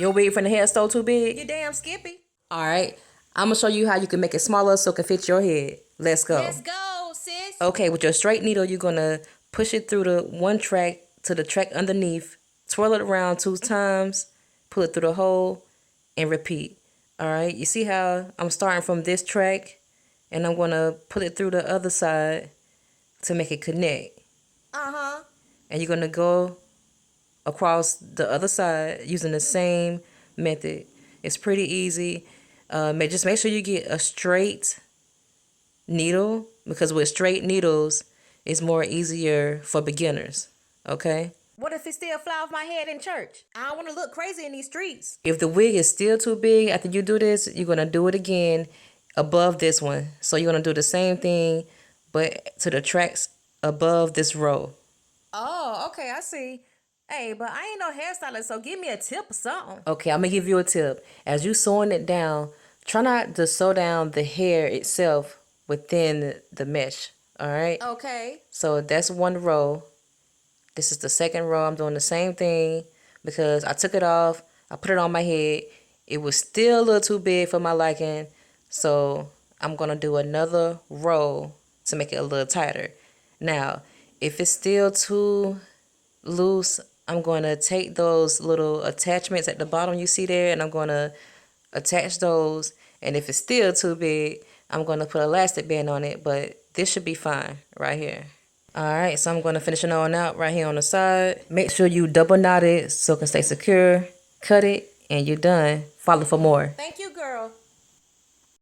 Your wig from the hair still too big? You damn Skippy. All right. I'm going to show you how you can make it smaller so it can fit your head. Let's go. Let's go, sis. Okay, with your straight needle, you're going to push it through the one track to the track underneath, twirl it around 2 times, pull it through the hole, and repeat. All right, you see how I'm starting from this track, and I'm going to put it through the other side to make it connect. Uh-huh. And you're going to go across the other side using the same method. It's pretty easy. Just make sure you get a straight needle, because with straight needles, it's more easier for beginners. Okay? What if it still fly off my head in church? I don't want to look crazy in these streets. If the wig is still too big after you do this, you're going to do it again above this one. So you're going to do the same thing, but to the tracks above this row. Oh, okay, I see. Hey, but I ain't no hairstylist, so give me a tip or something. Okay, I'm going to give you a tip. As you sewing it down, try not to sew down the hair itself within the mesh. All right? Okay. So that's one row. This is the second row. I'm doing the same thing because I took it off. I put it on my head. It was still a little too big for my liking. So I'm going to do another row to make it a little tighter. Now, if it's still too loose, I'm going to take those little attachments at the bottom you see there, and I'm going to attach those. And if it's still too big, I'm going to put an elastic band on it, but this should be fine right here. All right, so I'm going to finish it on out right here on the side. Make sure you double knot it so it can stay secure. Cut it, and you're done. Follow for more. Thank you.